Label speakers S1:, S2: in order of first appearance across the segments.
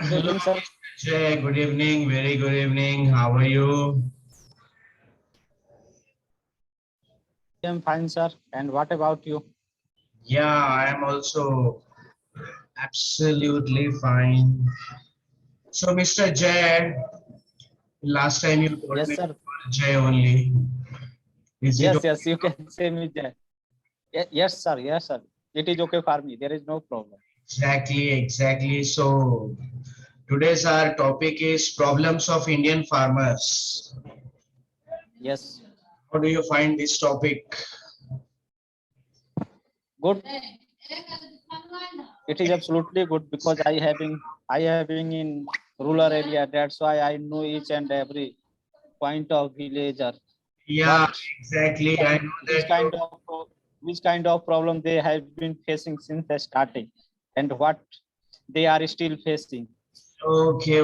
S1: Good
S2: Hello,
S1: evening, sir.
S2: Jay. Good evening. Very good evening. How are you?
S1: I am fine, sir. And what about you?
S2: Yeah, I am also absolutely fine. So, Mr. Jay, last time you told
S1: Yes,
S2: me to
S1: sir.
S2: call Jay only. Is it
S1: Yes, you can say me that. Yes, sir. Yes, sir. It is okay for me. There is no problem.
S2: exactly? So, today's our topic is problems of Indian farmers.
S1: Yes,
S2: How do you find this topic?
S1: good. It is absolutely good because I having in rural area. That's why I know each and every point of villager. What
S2: Yeah, exactly. I know
S1: which
S2: that you.
S1: kind of which kind of problem they have been facing since the starting, and what they are still facing.
S2: Okay.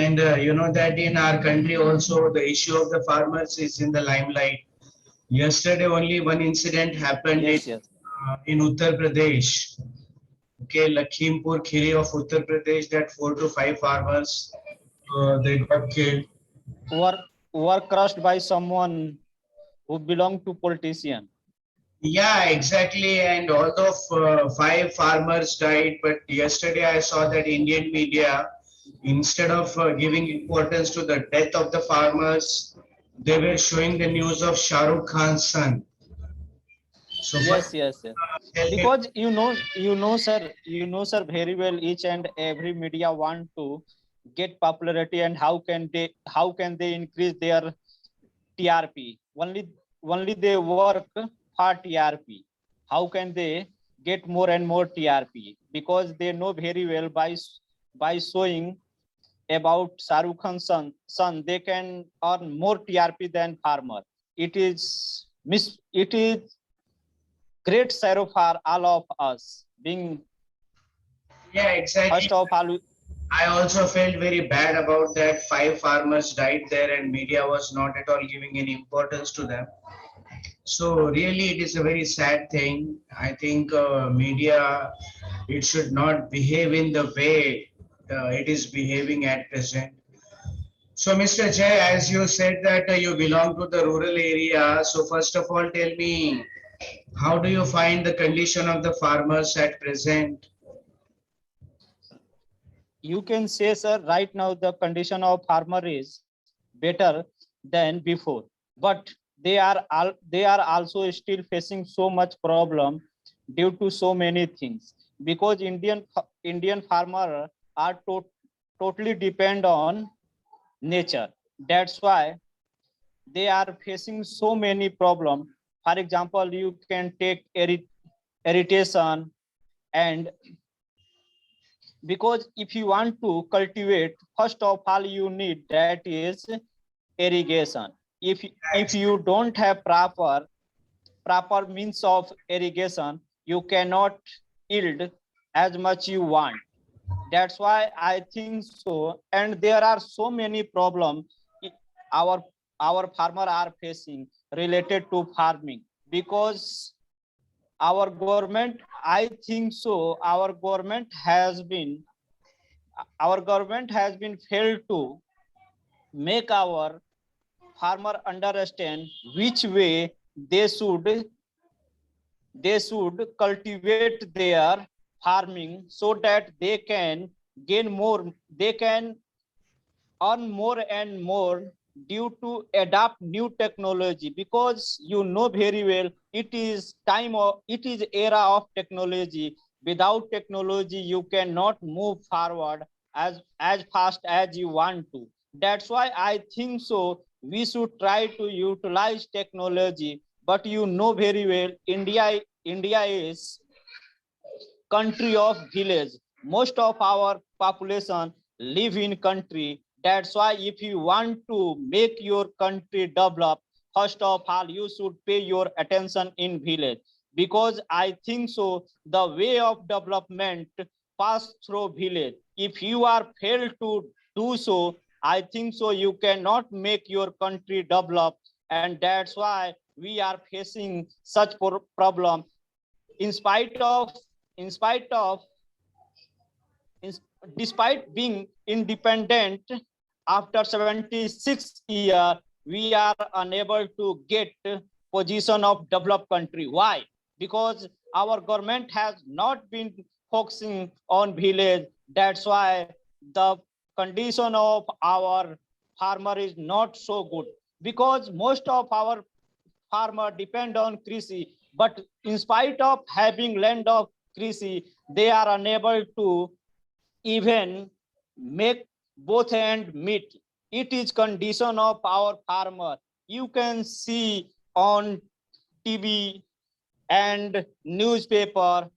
S2: And you know that in our country also the issue of the farmers is in the limelight. Yesterday only one incident happened
S1: Yes, yes.
S2: in Uttar Pradesh. Okay, Lakhimpur Khiri of Uttar Pradesh that 4 to 5 farmers they got killed.
S1: Were crushed by someone who belong to politician.
S2: Yeah, exactly. And although 5 farmers died, but yesterday I saw that Indian media, instead of giving importance to the death of the farmers, they were showing the news of Shah Rukh Khan's son. So first,
S1: Yes.
S2: tell me,
S1: Because sir, very well. Each and every media want to get popularity, and how can they increase their TRP? Only they work for TRP. How can they get more and more TRP? Because they know very well by showing about Shahrukh Khan's son, they can earn more TRP than farmer. It is great sorrow for all of us. Being
S2: yeah, exactly.
S1: first of all,
S2: I also felt very bad about that. 5 farmers died there, and media was not at all giving any importance to them. So really, it is a very sad thing. I think media it should not behave in the way it is behaving at present. So, Mr. Jay, as you said that you belong to the rural area, so first of all, tell me how do you find the condition of the farmers at present?
S1: you can say, sir, right now the condition of farmer is better than before, but they are also still facing so much problem due to so many things, because Indian farmer are totally depend on nature. That's why they are facing so many problems. For example, you can take irritation, and because if you want to cultivate, first of all you need that is irrigation. If you don't have proper means of irrigation, you cannot yield as much you want. That's why I think so, and there are so many problems our our farmer are facing related to farming, because our government, I think so, our government has been failed to make our farmer understand which way they should they should cultivate their farming, so that they can earn more and more due to adapt new technology. Because you know very well, it is era of technology. Without technology you cannot move forward as fast as you want to. That's why I think so we should try to utilize technology. But you know very well, India is country of village. Most of our population live in country. That's why if you want to make your country develop, first of all you should pay your attention in village. Because I think so the way of development pass through village. If you are failed to do so, I think so you cannot make your country develop. And that's why we are facing such problem. In spite of in spite of despite being independent after 76 years, we are unable to get position of developed country. Why? Because our government has not been focusing on village. That's why the condition of our farmer is not so good, because most of our farmer depend on krishi, but in spite of having land of krishi, they are unable to even make both end meet. It is condition of our farmer. You can see on TV and newspaper,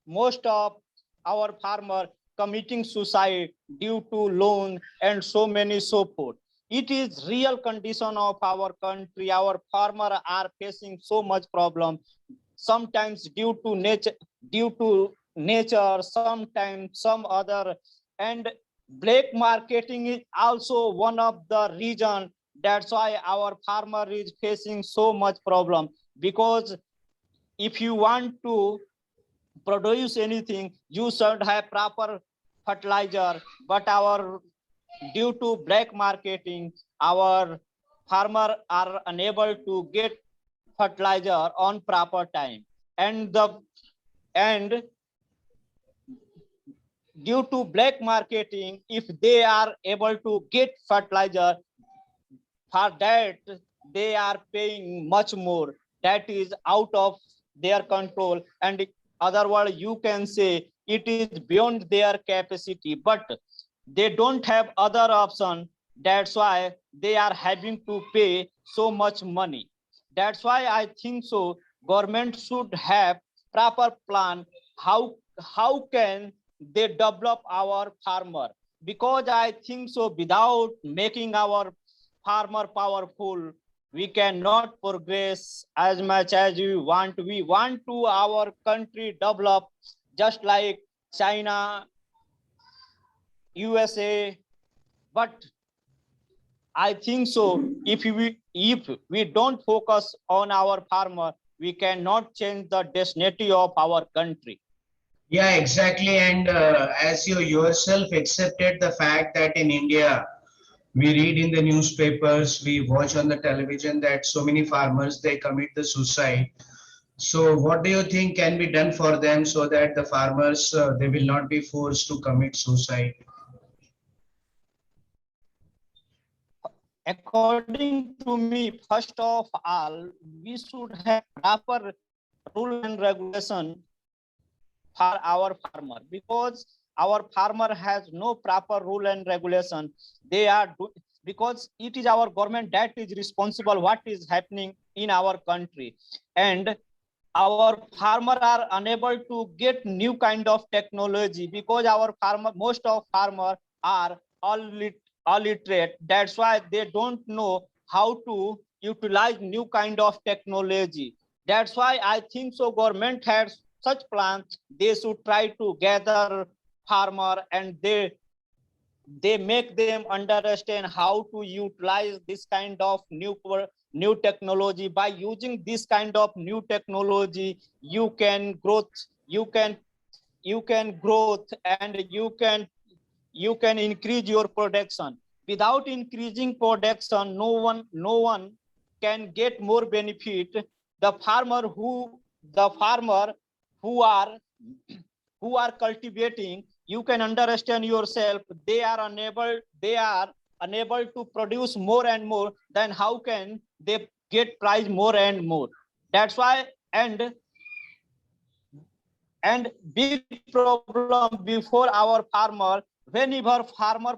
S1: most of our farmer committing suicide due to loan and so many so forth. It is real condition of our country. Our farmer are facing so much problem, sometimes due to nature, sometimes some other. And black marketing is also one of the reason. That's why our farmer is facing so much problem, because if you want to produce anything, you should have proper fertilizer, but our due to black marketing, our farmer are unable to get fertilizer on proper time. And due to black marketing, if they are able to get fertilizer, for that they are paying much more. That is out of their control, and other word you can say it is beyond their capacity, but they don't have other option. That's why they are having to pay so much money. That's why I think so government should have proper plan. How can they develop our farmer? Because I think so without making our farmer powerful, we cannot progress as much as we want. We want to our country develop just like China, USA, but I think so if we don't focus on our farmer, we cannot change the destiny of our country.
S2: Yeah, exactly. And as you yourself accepted the fact that in India, we read in the newspapers, we watch on the television that so many farmers they commit the suicide. So, what do you think can be done for them so that the farmers they will not be forced to commit suicide?
S1: According to me, first of all, we should have proper rule and regulation for our farmer, because our farmer has no proper rule and regulation. They are because it is our government that is responsible what is happening in our country, and our farmer are unable to get new kind of technology, because our farmer, most of farmer are illiterate. That's why they don't know how to utilize new kind of technology. That's why I think so government has such plans. They should try to gather farmer, and they make them understand how to utilize this kind of new technology. By using this kind of new technology, you can growth, and you can increase your production. Without increasing production, no one can get more benefit. The farmer who are cultivating, you can understand yourself, they are unable to produce more and more, then how can they get price more and more? That's why. And and big problem before our farmer, whenever farmer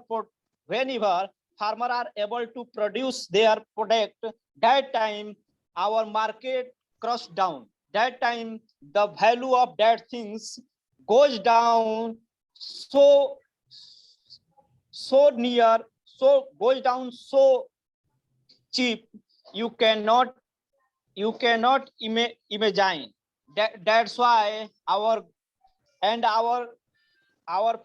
S1: are able to produce their product, that time our market crush down. That time the value of that things goes down, so so near, so goes down so cheap, you cannot imagine. That's why our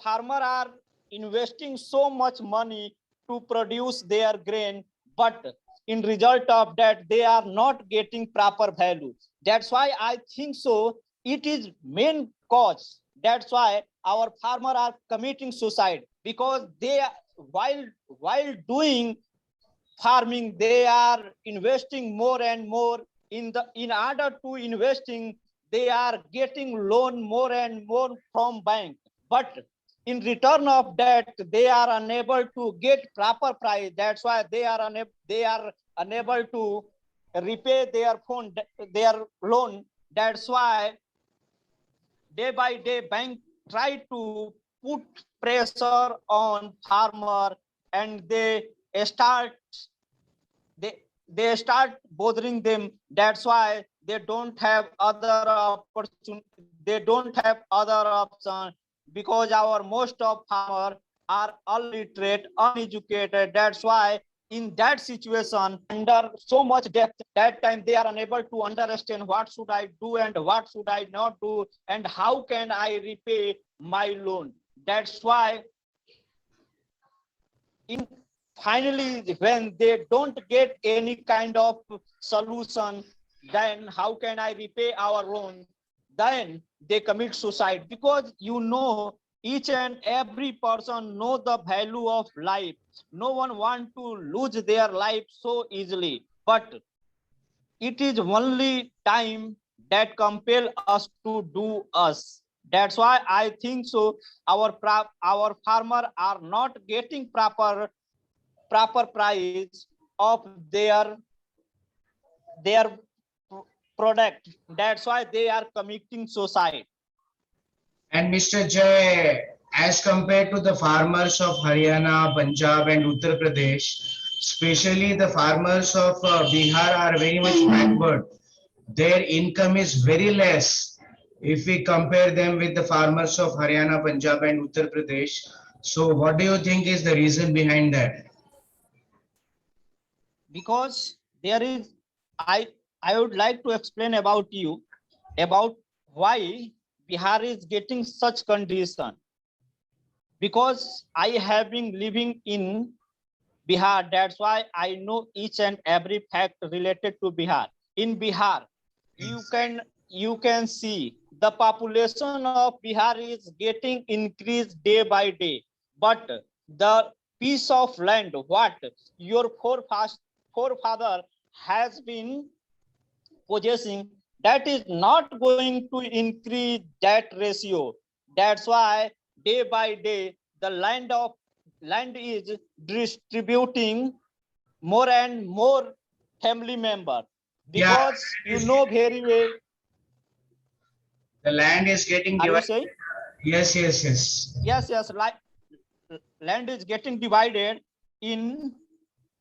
S1: farmer are investing so much money to produce their grain, but in result of that they are not getting proper value. That's why I think so it is main cause. That's why our farmer are committing suicide because they while doing farming they are investing more and more in order to investing they are getting loan more and more from bank, but in return of that they are unable to get proper price. That's why they are unable to repay their fund, their loan. That's why day by day bank try to put pressure on farmer, and start they start bothering them. That's why they don't have other opportunity, they don't have other option, because our most of farmer are illiterate, uneducated. That's why in that situation under so much debt, that time they are unable to understand what should I do and what should I not do and how can I repay my loan. That's why in finally when they don't get any kind of solution, then how can I repay our loan, then they commit suicide. Because each and every person know the value of life. No one want to lose their life so easily, but it is only time that compel us to do us. That's why I think so our farmer are not getting proper price of their product. That's why they are committing suicide.
S2: And Mr. Jay, as compared to the farmers of Haryana, Punjab, and Uttar Pradesh, especially the farmers of Bihar are very much backward. Their income is very less if we compare them with the farmers of Haryana, Punjab, and Uttar Pradesh. So, what do you think is the reason behind that?
S1: Because there is I would like to explain about you about why Bihar is getting such condition. Because I have been living in Bihar, that's why I know each and every fact related to Bihar. In Bihar, you can see the population of Bihar is getting increased day by day, but the piece of land what your forefather has been possessing, that is not going to increase that ratio. That's why day by day the land is distributing more and more family member.
S2: Yeah,
S1: Because you know very well,
S2: the land is getting
S1: are you
S2: divided.
S1: saying?
S2: Yes, yes, yes.
S1: Yes, like land is getting divided in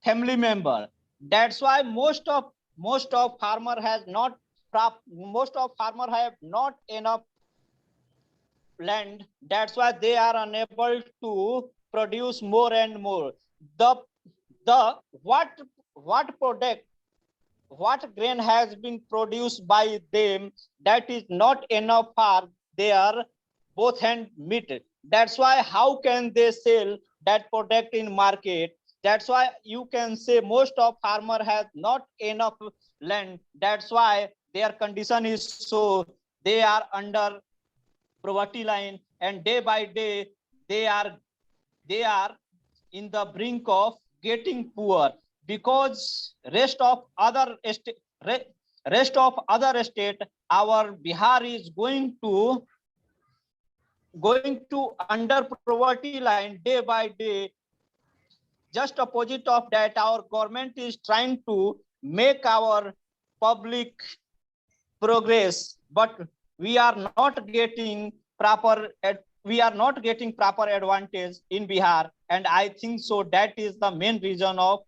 S1: family member. That's why most of farmer has not most of farmer have not enough land. That's why they are unable to produce more and more. The the what product, what grain has been produced by them, that is not enough for their both hand meat. That's why how can they sell that product in market. That's why you can say most of farmer has not enough land. That's why their condition is so they are under poverty line, and day by day they are in the brink of getting poor. Because rest of other state, our Bihar is going to under poverty line day by day. Just opposite of that, our government is trying to make our public progress, but we are not getting proper advantage in Bihar. And I think so that is the main reason of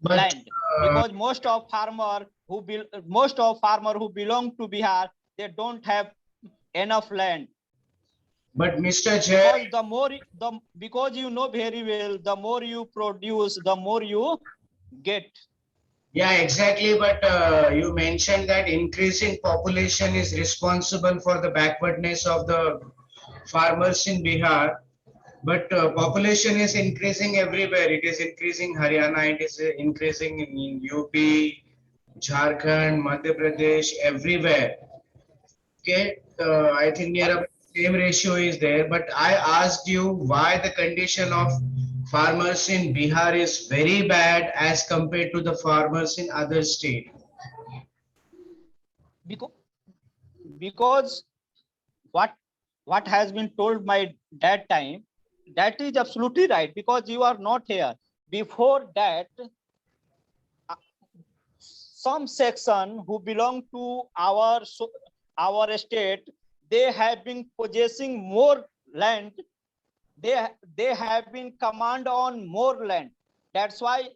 S2: But
S1: land. Because most of farmer who belong to Bihar, they don't have enough land.
S2: Mr. Jay,
S1: Because you know very well, the more you produce, the more you get.
S2: yeah, exactly. But you mentioned that increasing population is responsible for the backwardness of the farmers in Bihar. But population is increasing everywhere. It is increasing Haryana, it is increasing in UP, Jharkhand, Madhya Pradesh, everywhere. Okay, I think near about same ratio is there, but I asked you why the condition of farmers in Bihar is very bad as compared to the farmers in other state.
S1: because because what what has been told my that time, that is absolutely right, because you are not here. Before that, some section who belong to our state, they have been possessing more land. They have been command on more land. That's why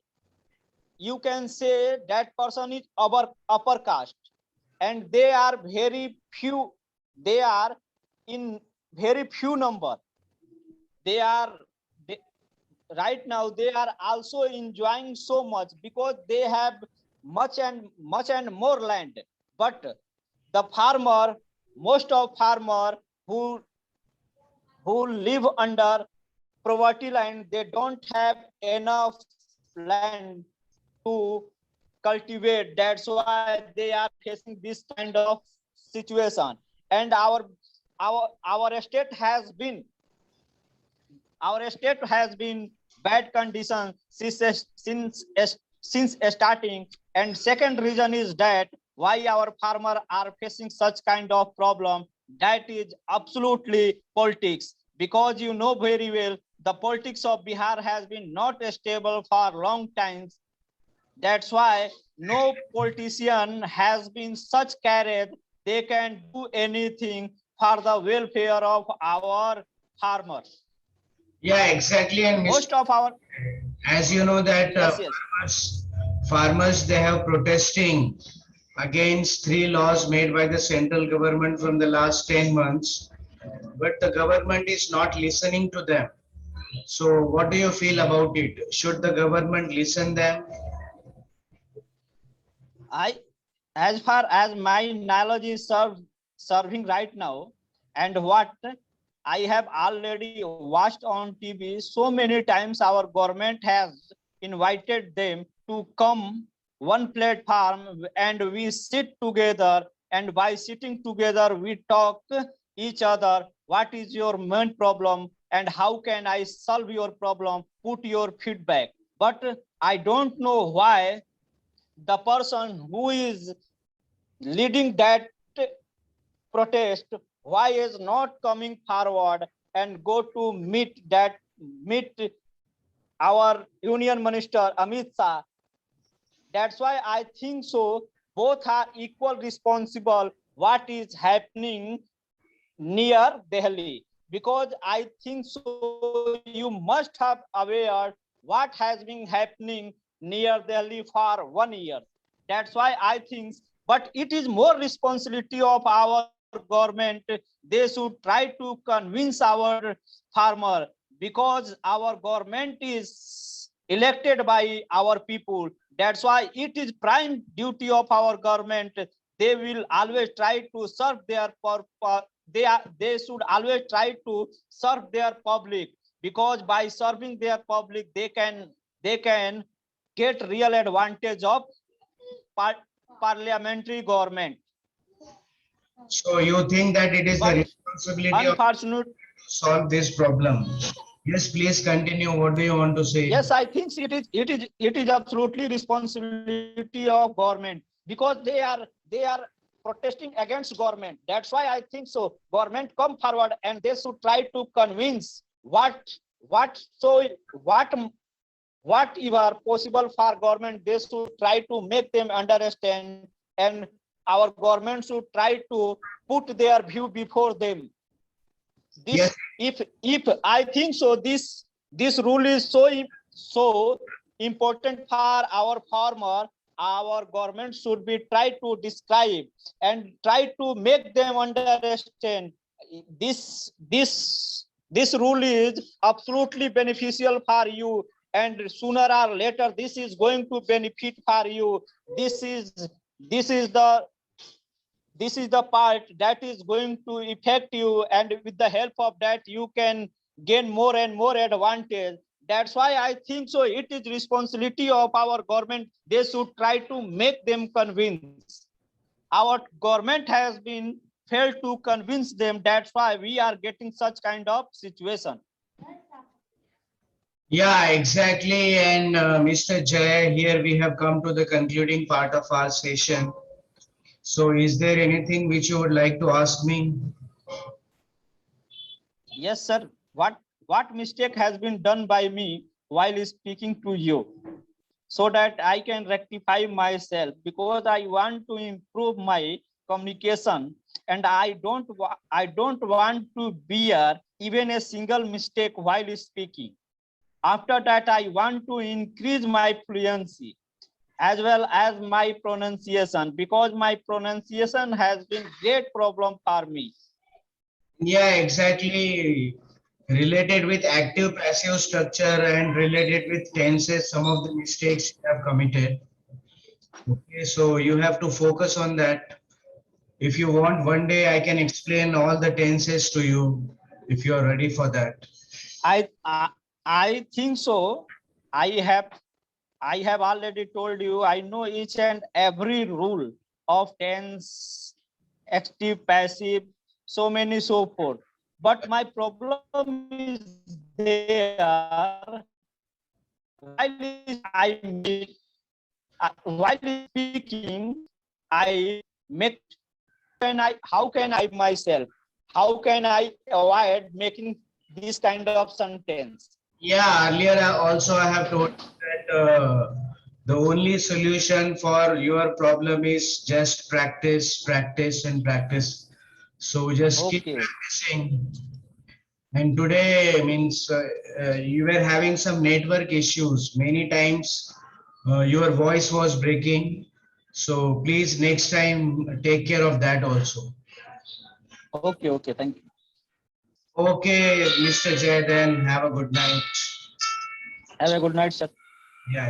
S1: you can say that person is upper caste, and they are very few. They are in very few number. They are they, right now they are also enjoying so much because they have much and more land. But the farmer, most of farmer who live under poverty line, they don't have enough land to cultivate. That's why they are facing this kind of situation. And our state has been bad condition since starting. And second reason is that why our farmer are facing such kind of problem, that is absolutely politics. Because you know very well, the politics of Bihar has been not stable for long times. That's why no politician has been such carried they can do anything for the welfare of our farmers.
S2: Yeah, exactly. And Mr.
S1: Most of our
S2: As you know that
S1: yes, yes,
S2: farmers they have protesting against three laws made by the central government from the last 10 months, but the government is not listening to them. So what do you feel about it? Should the government listen them?
S1: I, as far as my knowledge is serving right now, and what I have already watched on TV so many times, our government has invited them to come one platform and we sit together, and by sitting together we talk each other what is your main problem and how can I solve your problem, put your feedback. But I don't know why the person who is leading that protest, why is not coming forward and go to meet our union minister Amit Shah. That's why I think so both are equal responsible what is happening near Delhi. Because I think so you must have aware what has been happening near Delhi for 1 year. That's why I think, but it is more responsibility of our government. They should try to convince our farmer, because our government is elected by our people. That's why it is prime duty of our government. They will always try to serve their they should always try to serve their public, because by serving their public they can get real advantage of par parliamentary government.
S2: So you think that it is the
S1: But
S2: responsibility of
S1: unfortunate,
S2: to solve this problem? Yes, please continue. What do you want to say?
S1: yes, I think it is absolutely responsibility of government, because they are protesting against government. That's why I think so government come forward and they should try to convince what so what if are possible for government, they should try to make them understand, and our government should try to put their view before them. This,
S2: Yes,
S1: if I think so this rule is so important for our farmer, our government should be try to describe and try to make them understand this rule is absolutely beneficial for you, and sooner or later this is going to benefit for you. This is the this is the part that is going to affect you, and with the help of that you can gain more and more advantage. That's why I think so it is responsibility of our government. They should try to make them convince. Our government has been failed to convince them. That's why we are getting such kind of situation.
S2: Yeah, exactly. And Mr. Jay, here we have come to the concluding part of our session. So, is there anything which you would like to ask me?
S1: Yes, sir. What mistake has been done by me while speaking to you, so that I can rectify myself, because I want to improve my communication, and I don't want to bear even a single mistake while speaking. After that, I want to increase my fluency as well as my pronunciation, because my pronunciation has been great problem for me.
S2: Yeah, exactly. Related with active passive structure and related with tenses, some of the mistakes you have committed. Okay, so you have to focus on that. If you want, one day I can explain all the tenses to you if you are ready for that.
S1: I I, I think so. I have I have already told you I know each and every rule of tense, active, passive, so many so forth. But my problem is there while while speaking, I make how can I myself? How can I avoid making this kind of sentence?
S2: Yeah, earlier I have told you that the only solution for your problem is just practice, practice, and practice. So just keep
S1: Okay.
S2: practicing. And today means you were having some network issues. Many times your voice was breaking. So please next time take care of that also.
S1: Okay. Okay. Thank you.
S2: Okay, Mr. Jay, then have a good night.
S1: Have a good night, sir.
S2: Yeah.